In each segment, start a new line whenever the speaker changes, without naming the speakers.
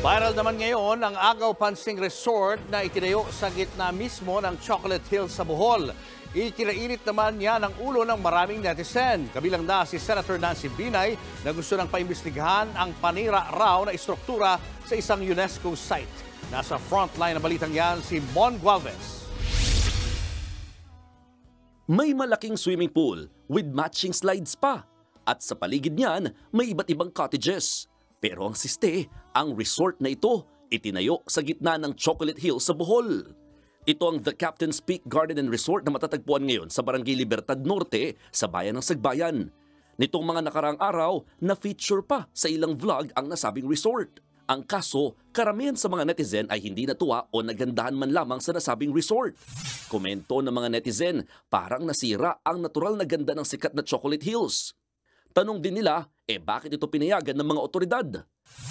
Viral naman ngayon ang Agaw Pansing Resort na itinayo sa gitna mismo ng Chocolate Hills sa Bohol. Ikinainit naman niya ng ulo ng maraming netizen. Kabilang na si Senator Nancy Binay na gusto nang paimbestigahan ang panira raw na istruktura sa isang UNESCO site. Nasa frontline na balitang yan si Mon Gualvez.
May malaking swimming pool with matching slides pa. At sa paligid niyan, may iba't ibang cottages. Pero ang siste, ang resort na ito itinayo sa gitna ng Chocolate Hills sa Bohol. Ito ang The Captain's Peak Garden and Resort na matatagpuan ngayon sa Barangay Libertad Norte sa bayan ng Sagbayan. Nitong mga nakaraang araw, na-feature pa sa ilang vlog ang nasabing resort. Ang kaso, karamihan sa mga netizen ay hindi natuwa o nagandahan man lamang sa nasabing resort. Komento ng mga netizen, parang nasira ang natural na ganda ng sikat na Chocolate Hills. Tanong din nila, bakit ito pinayagan ng mga otoridad?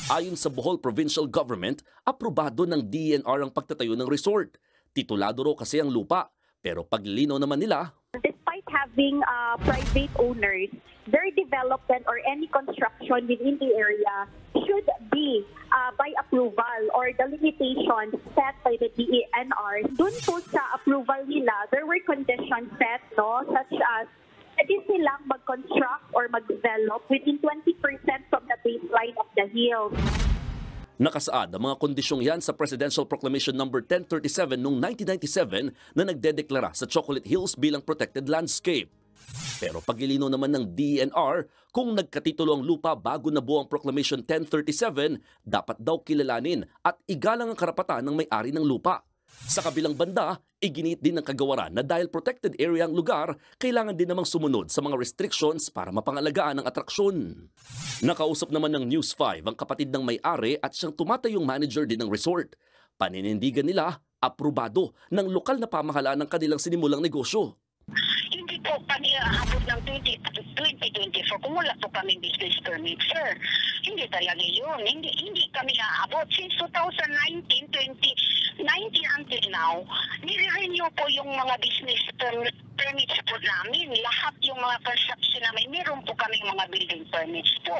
Ayon sa Bohol Provincial Government, aprobado ng DENR ang pagtatayo ng resort. Titulado raw kasi ang lupa, pero paglilinaw naman nila,
despite having private owners, their development or any construction within the area should be by approval or the limitations set by the DENR. Dun po sa approval nila, there were conditions set, no, such as pwede silang mag-construct or mag-develop within 20% from the baseline of the hills.
Nakasaad ang mga kondisyong yan sa Presidential Proclamation No. 1037 noong 1997 na nagdedeklara sa Chocolate Hills bilang protected landscape. Pero paglilinaw naman ng DENR, kung nagkatitulo ang lupa bago nabuo ang Proclamation 1037, dapat daw kilalanin at igalang ang karapatan ng may-ari ng lupa. Sa kabilang banda, iginit din ng kagawaran na dahil protected area ang lugar, kailangan din namang sumunod sa mga restrictions para mapangalagaan ang atraksyon. Nakausap naman ng News 5 ang kapatid ng may-ari at siyang tumatayong manager din ng resort. Paninindigan nila, aprobado ng lokal na pamahalaan ng kanilang sinimulang negosyo.
Hindi po kami aabot ng 2024 kung wala po kaming business permit, sir. Hindi talaga yun. Hindi kami aabot. Since 2019 until now, nire-renew po yung mga business permits po namin. Lahat yung mga construction namin, meron po kami mga building permits po.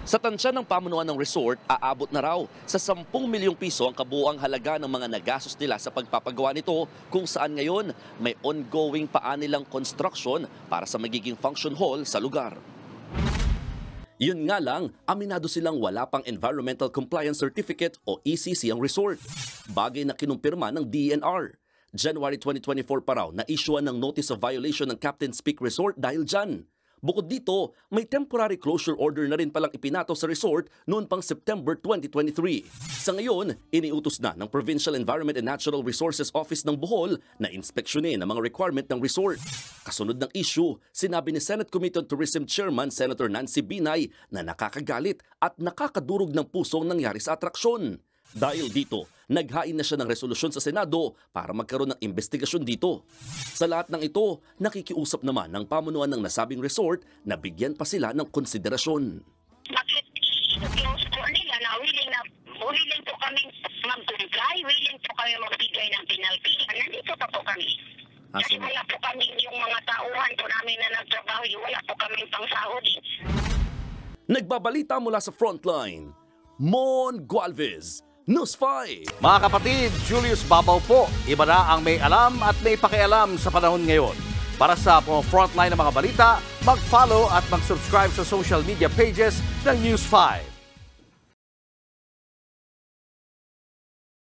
Sa tansya ng pamunuan ng resort, aabot na raw sa 10 milyong piso ang kabuuang halaga ng mga nagastos nila sa pagpapagawa nito, kung saan ngayon may ongoing paanilang construction para sa magiging function hall sa lugar. Yun nga lang, aminado silang wala pang Environmental Compliance Certificate o ECC ang resort. Bagay na kinumpirma ng DENR. January 2024 pa raw na issuean ng Notice of Violation ng Captain's Peak Resort dahil dyan. Bukod dito, may temporary closure order na rin palang ipinato sa resort noon pang September 2023. Sa ngayon, iniutos na ng Provincial Environment and Natural Resources Office ng Bohol na inspeksyonin ang mga requirement ng resort. Kasunod ng issue, sinabi ni Senate Committee on Tourism Chairman Senator Nancy Binay na nakakagalit at nakakadurog ng puso ang nangyari sa atraksyon. Dahil dito, naghain na siya ng resolusyon sa Senado para magkaroon ng investigasyon dito. Sa lahat ng ito, nakikiusap naman ng pamunuan ng nasabing resort na bigyan pa sila ng konsiderasyon.
Bakit i-close po nila na willing po kami mag-comply, willing po kami magbigay ng penalty. Nandito pa po kami. Kasi wala po kami yung mga tauhan po namin na nagtrabaho, wala po kami pang sahod.
Nagbabalita mula sa Frontline, Mon Gualvez, News 5.
Mga kapatid, Julius Babaw po. Iba na ang may alam at may pakialam sa panahon ngayon. Para sa frontline ng mga balita, mag-follow at mag-subscribe sa social media pages ng News 5.